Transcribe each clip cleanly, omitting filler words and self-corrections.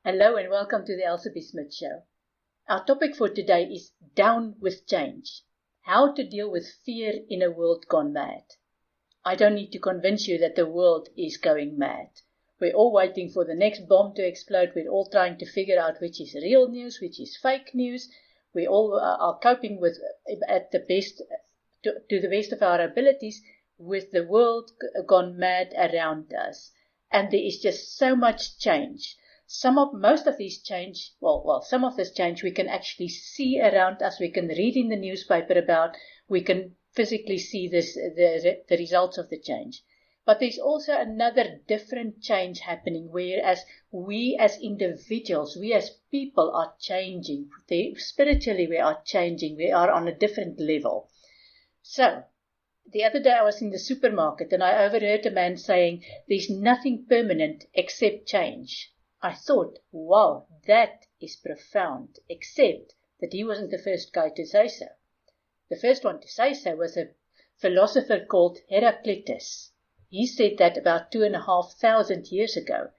Hello and welcome to the Elsabe Smit Show. Our topic for today is Down with Change. How to deal with fear in a world gone mad. I don't need to convince you that the world is going mad. We're all waiting for the next bomb to explode. We're all trying to figure out which is real news, which is fake news. We all are coping with, at the best, to the best of our abilities, with the world gone mad around us. And there is just so much change. Some of this change we can actually see around us. We can read in the newspaper about. We can physically see the results of the change. But there's also another different change happening, whereas we as individuals, we as people are changing. Spiritually, we are changing. We are on a different level. So, the other day I was in the supermarket and I overheard a man saying, "There's nothing permanent except change." I thought, wow, that is profound, except that he wasn't the first guy to say so. The first one to say so was a philosopher called Heraclitus. He said that about 2,500 years ago.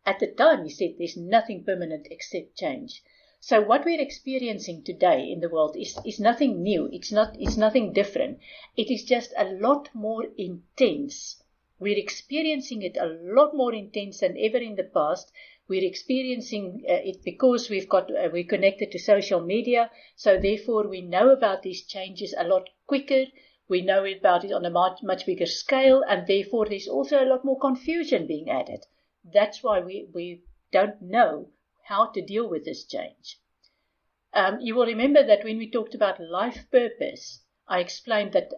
At the time, he said there's nothing permanent except change. So what we're experiencing today in the world is nothing new. It's nothing different. It is just a lot more intense. We're experiencing it a lot more intense than ever in the past. We're experiencing it because we're connected to social media, so therefore we know about these changes a lot quicker. We know about it on a much bigger scale, and therefore there's also a lot more confusion being added. That's why we don't know how to deal with this change. You will remember that when we talked about life purpose, I explained that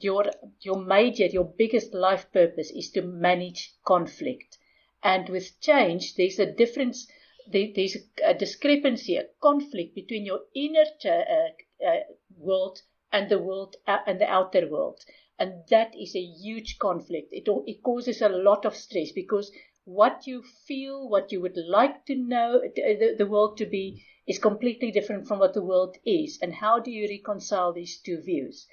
your biggest life purpose is to manage conflict. And with change, there's a difference, there's a discrepancy, a conflict between your inner world and the world and the outer world. And that is a huge conflict. It causes a lot of stress because what you feel, what you would like to know the world to be is completely different from what the world is. And how do you reconcile these two views?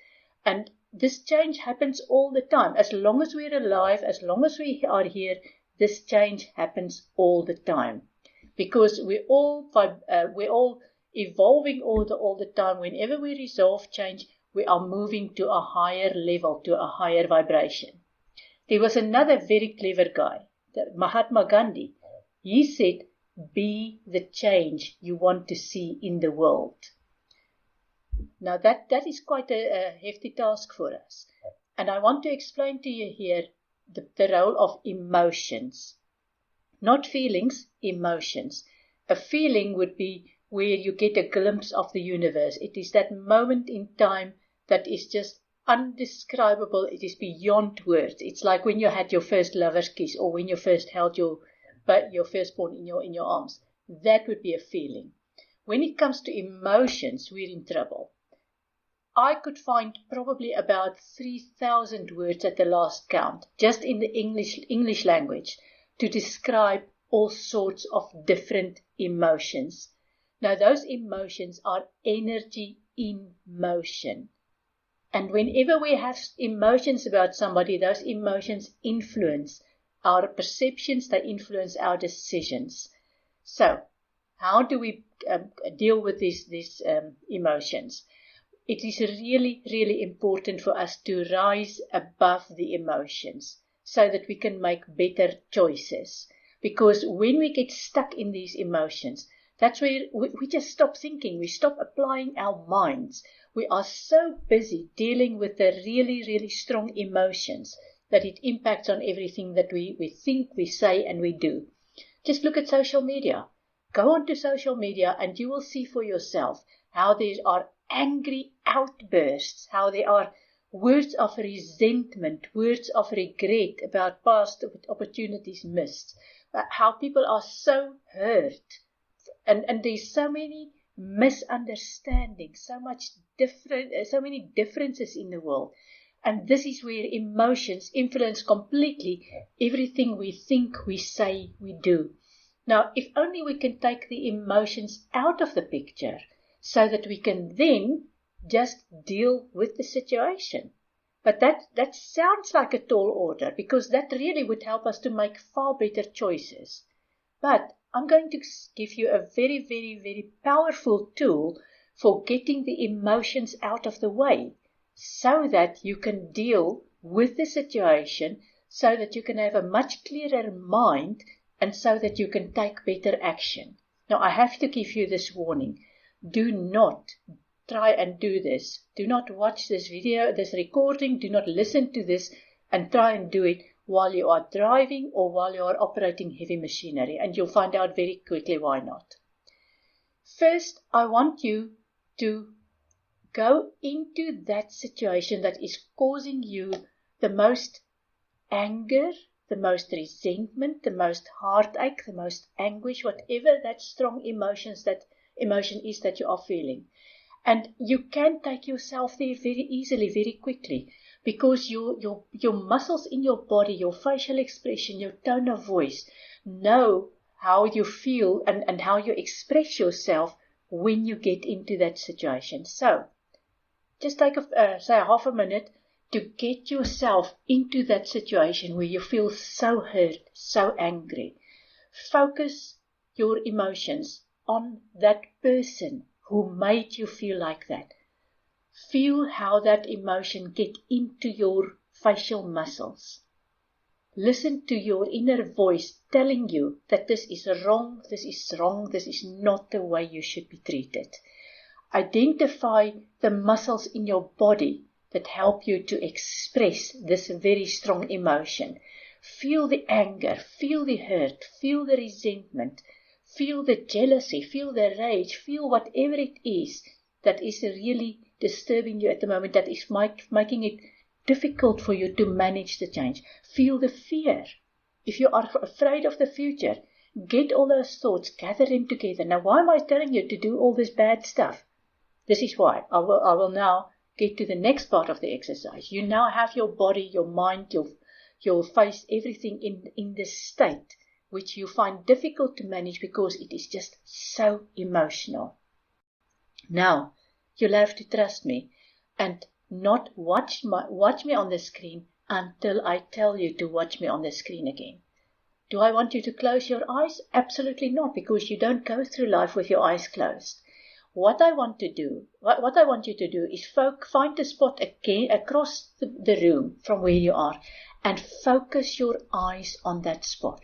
And this change happens all the time. As long as we're alive, as long as we are here, this change happens all the time, because we're all evolving all the time. Whenever we resolve change, we are moving to a higher level, to a higher vibration. There was another very clever guy, Mahatma Gandhi. He said, "Be the change you want to see in the world." Now that is quite a hefty task for us, and I want to explain to you here the role of emotions. Not feelings, emotions. A feeling would be where you get a glimpse of the universe. It is that moment in time that is just undescribable. It is beyond words. It's like when you had your first lover's kiss, or when you first held your firstborn in your arms. That would be a feeling. When it comes to emotions, we're in trouble. I could find probably about 3,000 words at the last count, just in the English language, to describe all sorts of different emotions. Now, those emotions are energy in motion. And whenever we have emotions about somebody, those emotions influence our perceptions, they influence our decisions. So, how do we deal with these emotions? It is really, really important for us to rise above the emotions so that we can make better choices. Because when we get stuck in these emotions, that's where we just stop thinking. We stop applying our minds. We are so busy dealing with the really, really strong emotions that it impacts on everything that we think, we say, and we do. Just look at social media. Go onto social media and you will see for yourself how there are angry outbursts, how there are words of resentment, words of regret about past opportunities missed, how people are so hurt, and there's so many misunderstandings, so many differences in the world. And this is where emotions influence completely everything we think, we say, we do. Now, if only we can take the emotions out of the picture, so that we can then just deal with the situation. But that sounds like a tall order, because that really would help us to make far better choices. But I'm going to give you a very, very, very powerful tool for getting the emotions out of the way so that you can deal with the situation, so that you can have a much clearer mind, and so that you can take better action. Now, I have to give you this warning. Do not try and do this. Do not watch this video, this recording. Do not listen to this and try and do it while you are driving or while you are operating heavy machinery, and you'll find out very quickly why not. First, I want you to go into that situation that is causing you the most anger, the most resentment, the most heartache, the most anguish, whatever that strong emotion is that you are feeling. And you can take yourself there very easily, very quickly, because your muscles in your body, your facial expression, your tone of voice know how you feel and how you express yourself when you get into that situation. So just take say half a minute to get yourself into that situation where you feel so hurt, so angry. Focus your emotions on that person who made you feel like that. Feel how that emotion gets into your facial muscles. Listen to your inner voice telling you that this is wrong, this is wrong, this is not the way you should be treated. Identify the muscles in your body that help you to express this very strong emotion. Feel the anger, feel the hurt, feel the resentment, feel the jealousy, feel the rage, feel whatever it is that is really disturbing you at the moment, that is making it difficult for you to manage the change. Feel the fear. If you are afraid of the future, get all those thoughts, gather them together. Now, why am I telling you to do all this bad stuff? This is why. I will now get to the next part of the exercise. You now have your body, your mind, your face, everything in this state which you find difficult to manage because it is just so emotional. Now, you'll have to trust me and not watch me on the screen until I tell you to watch me on the screen again. Do I want you to close your eyes? Absolutely not, because you don't go through life with your eyes closed. What I want you to do is find a spot again across the room from where you are and focus your eyes on that spot.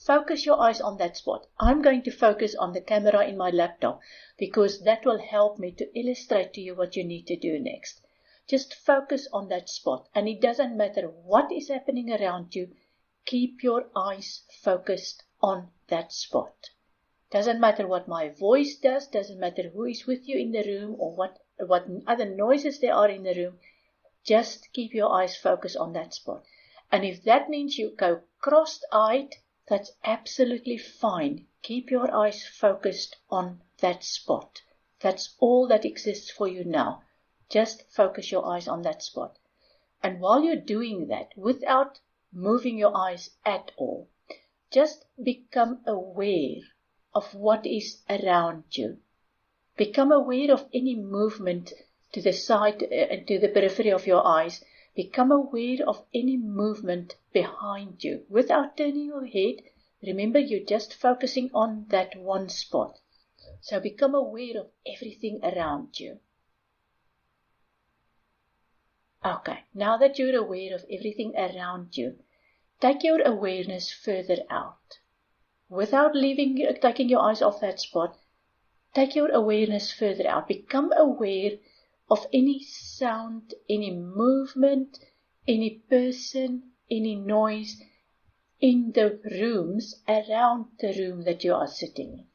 Focus your eyes on that spot. I'm going to focus on the camera in my laptop because that will help me to illustrate to you what you need to do next. Just focus on that spot, and it doesn't matter what is happening around you. Keep your eyes focused on that spot. Doesn't matter what my voice does, doesn't matter who is with you in the room or what other noises there are in the room. Just keep your eyes focused on that spot. And if that means you go cross-eyed, that's absolutely fine. Keep your eyes focused on that spot. That's all that exists for you now. Just focus your eyes on that spot. And while you're doing that, without moving your eyes at all, just become aware of what is around you. Become aware of any movement to the side and to the periphery of your eyes. Become aware of any movement behind you without turning your head. Remember, you're just focusing on that one spot. So become aware of everything around you. Okay, now that you're aware of everything around you, take your awareness further out. Without taking your eyes off that spot, take your awareness further out. Become aware of any sound, any movement, any person, any noise in the rooms around the room that you are sitting in.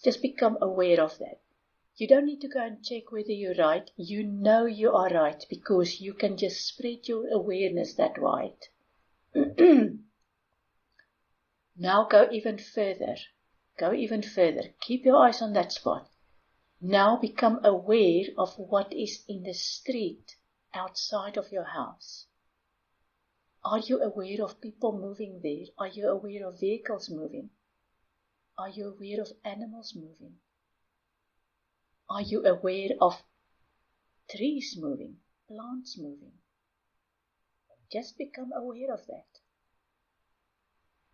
Just become aware of that. You don't need to go and check whether you're right. You know you are right because you can just spread your awareness that wide. Now go even further. Go even further. Keep your eyes on that spot. Now become aware of what is in the street outside of your house. Are you aware of people moving there? Are you aware of vehicles moving? Are you aware of animals moving? Are you aware of trees moving, plants moving? Just become aware of that.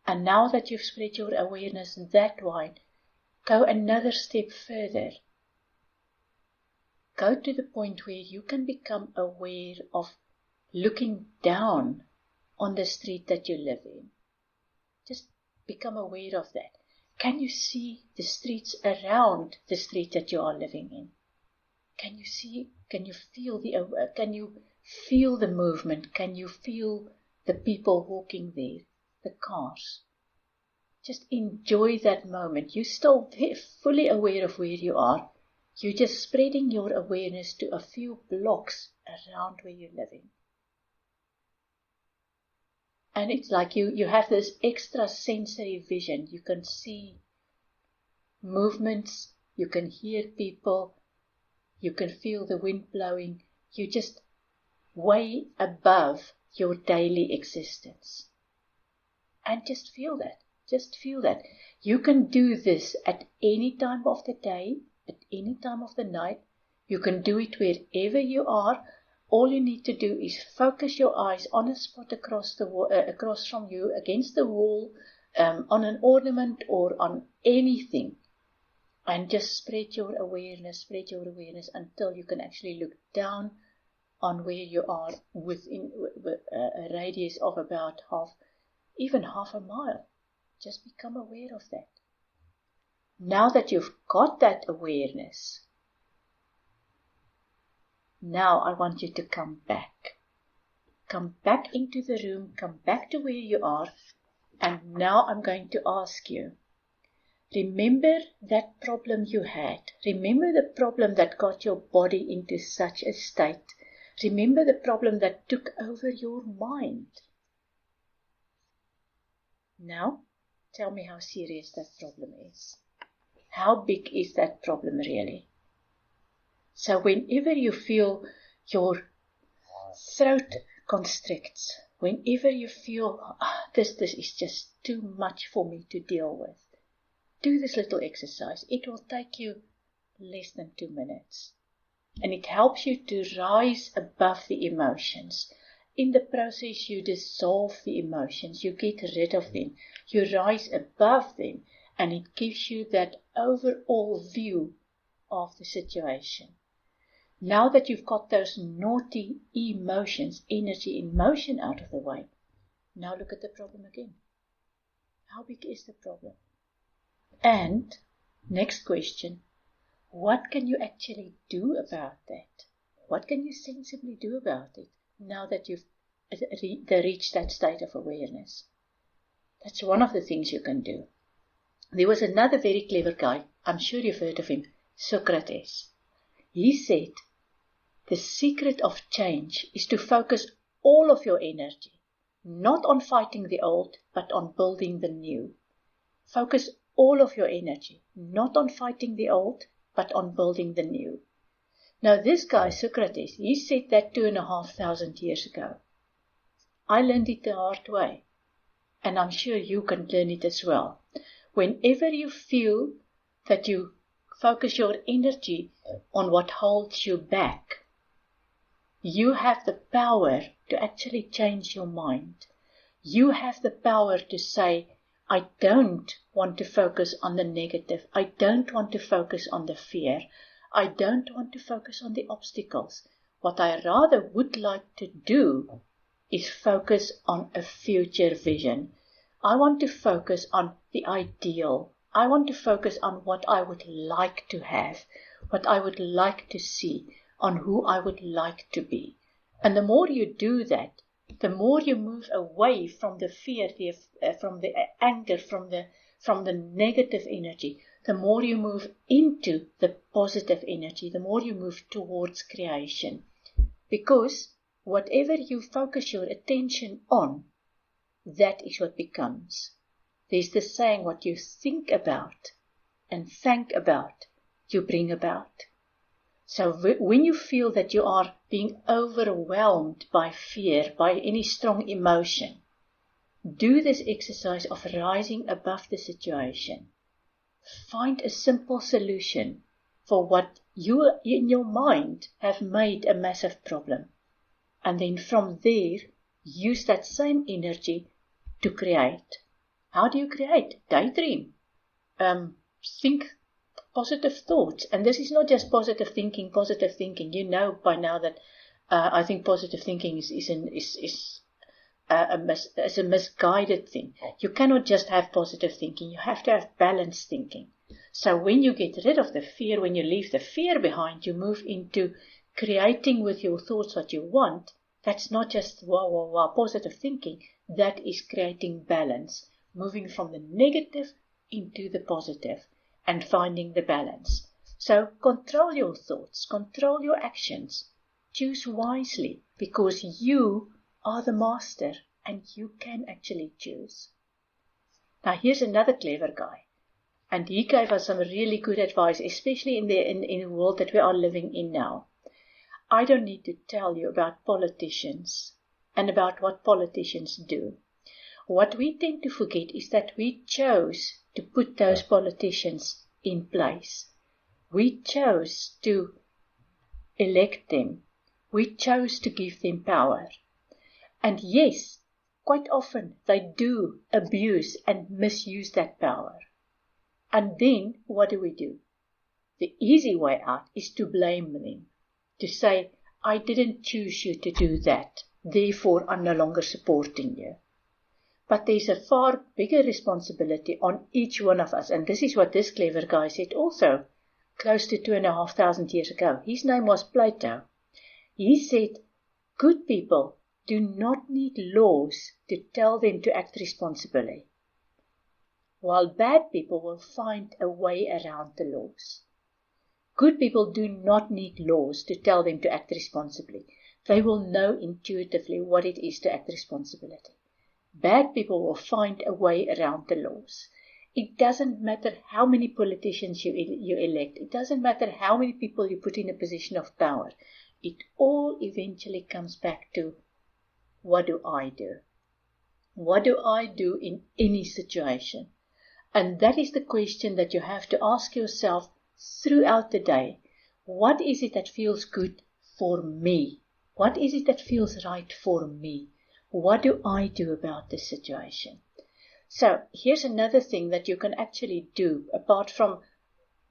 And now that you've spread your awareness that wide, go another step further. Go to the point where you can become aware of looking down on the street that you live in. Just become aware of that. Can you see the streets around the street that you are living in? Can you feel the movement? Can you feel the people walking there, the cars? Just enjoy that moment. You're still fully aware of where you are. You're just spreading your awareness to a few blocks around where you're living. And it's like you have this extra sensory vision. You can see movements, you can hear people, you can feel the wind blowing. You're just way above your daily existence. And just feel that. Just feel that. You can do this at any time of the day, at any time of the night. You can do it wherever you are. All you need to do is focus your eyes on a spot across from you, against the wall, on an ornament or on anything. And just spread your awareness until you can actually look down on where you are within a radius of about even half a mile. Just become aware of that. Now that you've got that awareness, now I want you to come back. Come back into the room, come back to where you are, and now I'm going to ask you, remember that problem you had. Remember the problem that got your body into such a state. Remember the problem that took over your mind. Now, tell me how serious that problem is. How big is that problem really? So whenever you feel your throat constricts, whenever you feel, this is just too much for me to deal with, do this little exercise. It will take you less than 2 minutes. And it helps you to rise above the emotions. In the process, you dissolve the emotions. You get rid of them. You rise above them. And it gives you that overall view of the situation. Now that you've got those naughty emotions, energy in motion out of the way, now look at the problem again. How big is the problem? And, next question, what can you actually do about that? What can you sensibly do about it now that you've reached that state of awareness? That's one of the things you can do. There was another very clever guy, I'm sure you've heard of him, Socrates. He said, the secret of change is to focus all of your energy, not on fighting the old, but on building the new. Focus all of your energy, not on fighting the old, but on building the new. Now this guy, Socrates, he said that 2,500 years ago. I learned it the hard way, and I'm sure you can learn it as well. Whenever you feel that you focus your energy on what holds you back, you have the power to actually change your mind. You have the power to say, I don't want to focus on the negative. I don't want to focus on the fear. I don't want to focus on the obstacles. What I rather would like to do is focus on a future vision. I want to focus on the ideal. I want to focus on what I would like to have, what I would like to see, on who I would like to be. And the more you do that, the more you move away from the fear, from the anger, from the negative energy, the more you move into the positive energy, the more you move towards creation. Because whatever you focus your attention on, that is what becomes. There's the saying, what you think about and think about, you bring about. So when you feel that you are being overwhelmed by fear, by any strong emotion, do this exercise of rising above the situation. Find a simple solution for what you in your mind have made a massive problem. And then from there, use that same energy to create. How do you create? Daydream. Think positive thoughts. And this is not just positive thinking. You know by now that I think positive thinking is a misguided thing. You cannot just have positive thinking. You have to have balanced thinking. So when you get rid of the fear, when you leave the fear behind, you move into creating with your thoughts what you want. That's not just positive thinking. That is creating balance, moving from the negative into the positive and finding the balance. So control your thoughts, control your actions, choose wisely, because you are the master and you can actually choose. Now here's another clever guy, and he gave us some really good advice, especially in the world that we are living in now. I don't need to tell you about politicians and about what politicians do. What we tend to forget is that we chose to put those politicians in place. We chose to elect them. We chose to give them power. And yes, quite often they do abuse and misuse that power. And then what do? The easy way out is to blame them, to say, I didn't choose you to do that, therefore I'm no longer supporting you. But there's a far bigger responsibility on each one of us, and this is what this clever guy said also, close to 2,500 years ago. His name was Plato. He said, good people do not need laws to tell them to act responsibly, while bad people will find a way around the laws. Good people do not need laws to tell them to act responsibly. They will know intuitively what it is to act responsibly. Bad people will find a way around the laws. It doesn't matter how many politicians you elect. It doesn't matter how many people you put in a position of power. It all eventually comes back to, what do I do? What do I do in any situation? And that is the question that you have to ask yourself throughout the day. What is it that feels good for me? What is it that feels right for me? What do I do about this situation? So here's another thing that you can actually do, apart from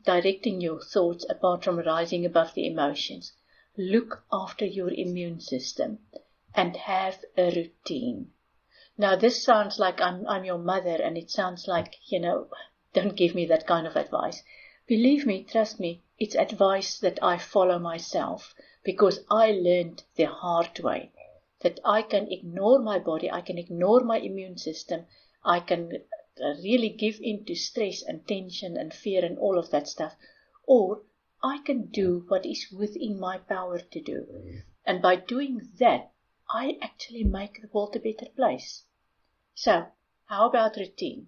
directing your thoughts, apart from rising above the emotions. Look after your immune system and have a routine. Now this sounds like I'm your mother, and it sounds like, don't give me that kind of advice. Believe me, trust me, it's advice that I follow myself, because I learned the hard way that I can ignore my body, I can ignore my immune system, I can really give in to stress and tension and fear and all of that stuff, or I can do what is within my power to do. And by doing that, I actually make the world a better place. So, how about routine?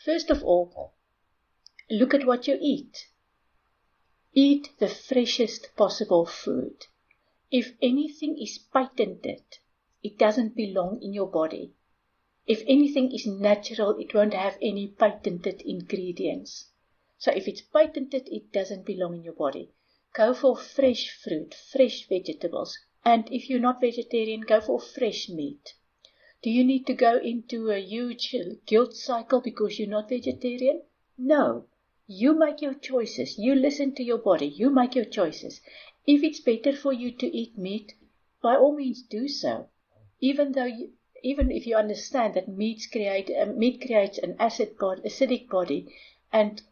First of all, look at what you eat. Eat the freshest possible food. If anything is patented, it doesn't belong in your body. If anything is natural, it won't have any patented ingredients. So if it's patented, it doesn't belong in your body. Go for fresh fruit, fresh vegetables. And if you're not vegetarian, go for fresh meat. Do you need to go into a huge guilt cycle because you're not vegetarian? No. You make your choices. You listen to your body. You make your choices. If it's better for you to eat meat, by all means do so. Even if you understand that meat creates an acidic body, and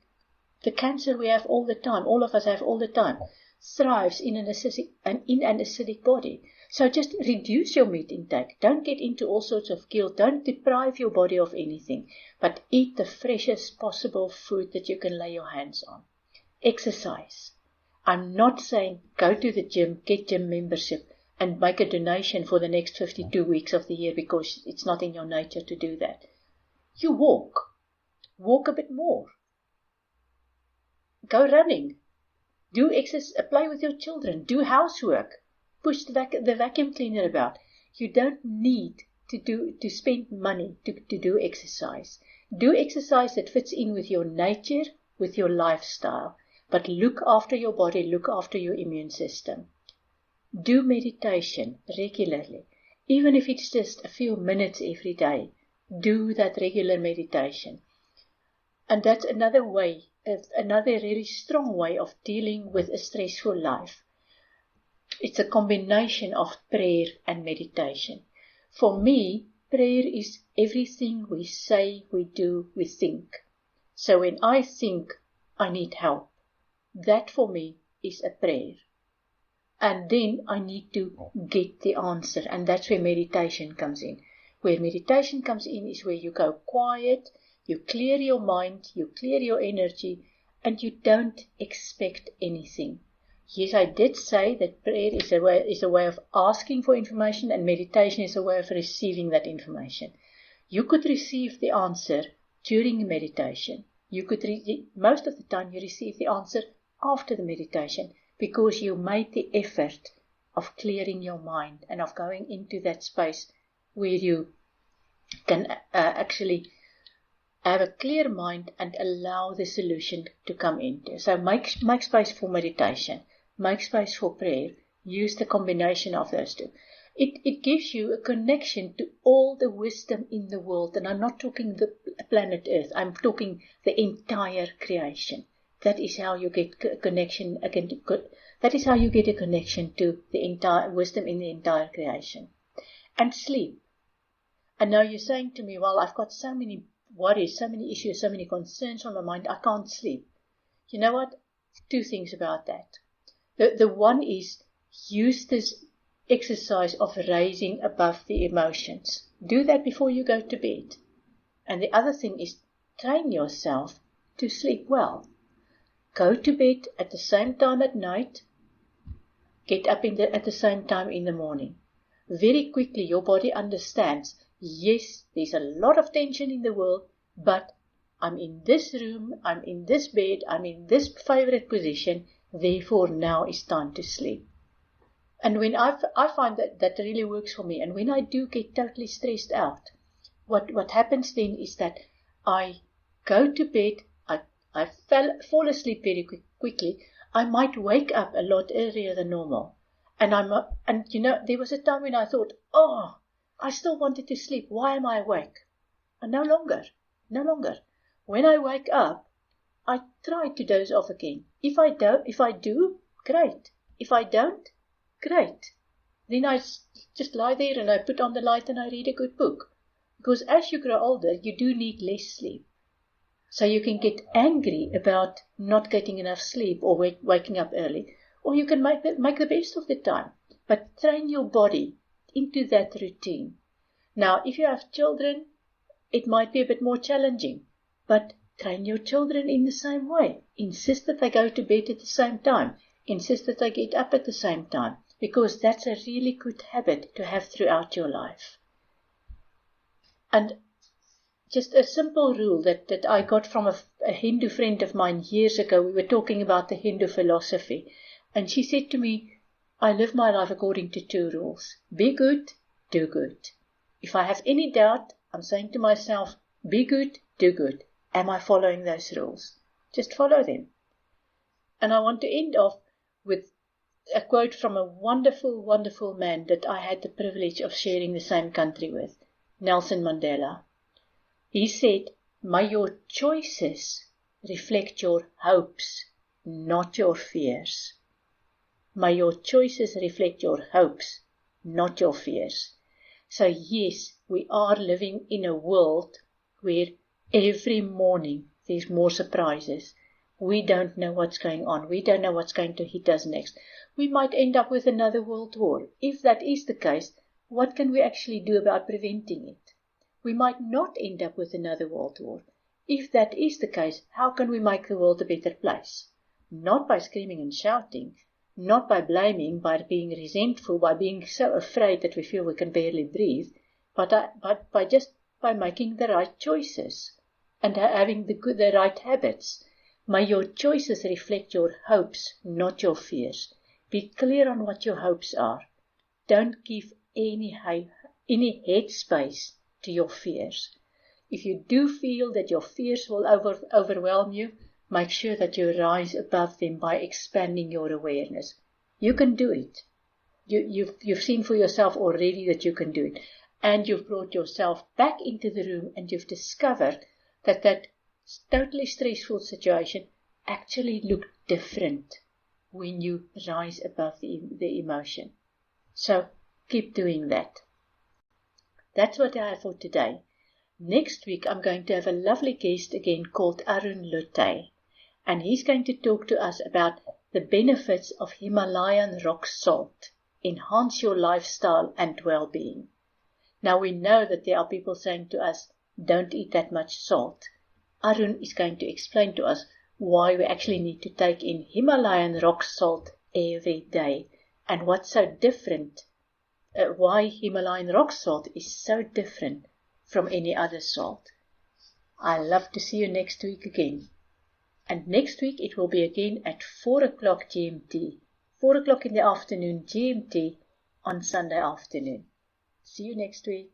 the cancer we have all the time, all of us have all the time, thrives in an acidic body. So just reduce your meat intake. Don't get into all sorts of guilt. Don't deprive your body of anything, but eat the freshest possible food that you can lay your hands on. Exercise. I'm not saying go to the gym, get gym membership, and make a donation for the next 52 weeks of the year, because it's not in your nature to do that. You walk. Walk a bit more. Go running. Do exercise, play with your children. Do housework. Push the vacuum cleaner about. You don't need to spend money to do exercise. Do exercise that fits in with your nature, with your lifestyle. But look after your body, look after your immune system. Do meditation regularly, even if it's just a few minutes every day. do that regular meditation. And that's another way, another really strong way of dealing with a stressful life. It's a combination of prayer and meditation. For me, prayer is everything we say, we do, we think. So when I think I need help, that for me is a prayer. And then I need to get the answer, and that's where meditation comes in. Where meditation comes in is where you go quiet, you clear your mind, you clear your energy, and you don't expect anything. Yes, I did say that prayer is a way of asking for information, and meditation is a way of receiving that information. You could receive the answer during the meditation. Most of the time you receive the answer after the meditation, because you made the effort of clearing your mind and of going into that space where you can actually have a clear mind and allow the solution to come into. So make space for meditation, make space for prayer, use the combination of those two. It gives you a connection to all the wisdom in the world, and I'm not talking the planet Earth, I'm talking the entire creation. That is how you get a connection. That is how you get a connection to the entire wisdom in the entire creation. And sleep. And now you're saying to me, well, I've got so many worries, so many issues, so many concerns on my mind, I can't sleep. You know what? Two things about that. The one is, use this exercise of raising above the emotions. Do that before you go to bed. And the other thing is, train yourself to sleep well. Go to bed at the same time at night. Get up at the same time in the morning. Very quickly your body understands, yes, there's a lot of tension in the world, but I'm in this room, I'm in this bed, I'm in this favorite position, therefore now is time to sleep. And when I find that really works for me, and when I do get totally stressed out, what happens then is that I go to bed, I fall asleep very quickly. I might wake up a lot earlier than normal. And there was a time when I thought, I still wanted to sleep. Why am I awake? And no longer. When I wake up, I try to doze off again. If I do, great. If I don't, great. Then I just lie there and I put on the light and I read a good book. Because as you grow older, you do need less sleep. So you can get angry about not getting enough sleep or waking up early, or you can make the best of the time. But train your body into that routine. Now, if you have children, it might be a bit more challenging, but train your children in the same way. Insist that they go to bed at the same time. Insist that they get up at the same time, because that's a really good habit to have throughout your life. And just a simple rule that I got from a Hindu friend of mine years ago. We were talking about the Hindu philosophy, and she said to me, I live my life according to two rules. Be good, do good. If I have any doubt, I'm saying to myself, be good, do good. Am I following those rules? Just follow them. And I want to end off with a quote from a wonderful, wonderful man that I had the privilege of sharing the same country with, Nelson Mandela. He said, may your choices reflect your hopes, not your fears. May your choices reflect your hopes, not your fears. So yes, we are living in a world where every morning there's more surprises. We don't know what's going on. We don't know what's going to hit us next. We might end up with another world war. If that is the case, what can we actually do about preventing it? We might not end up with another world war. If that is the case, how can we make the world a better place? Not by screaming and shouting, not by blaming, by being resentful, by being so afraid that we feel we can barely breathe, but by making the right choices and having the right habits. May your choices reflect your hopes, not your fears. Be clear on what your hopes are. Don't give any headspace to your fears. If you do feel that your fears will overwhelm you, make sure that you rise above them by expanding your awareness. You can do it. You've seen for yourself already that you can do it. and you've brought yourself back into the room and you've discovered that that totally stressful situation actually looked different when you rise above the emotion. So keep doing that. That's what I have for today. Next week, I'm going to have a lovely guest again called Arun Lutte, and he's going to talk to us about the benefits of Himalayan rock salt. Enhance your lifestyle and well-being. Now we know that there are people saying to us, don't eat that much salt. Arun is going to explain to us why we actually need to take in Himalayan rock salt every day and what's so different, why Himalayan rock salt is so different from any other salt. I love to see you next week again. And next week it will be again at 4 o'clock GMT, 4 o'clock in the afternoon GMT on Sunday afternoon. See you next week.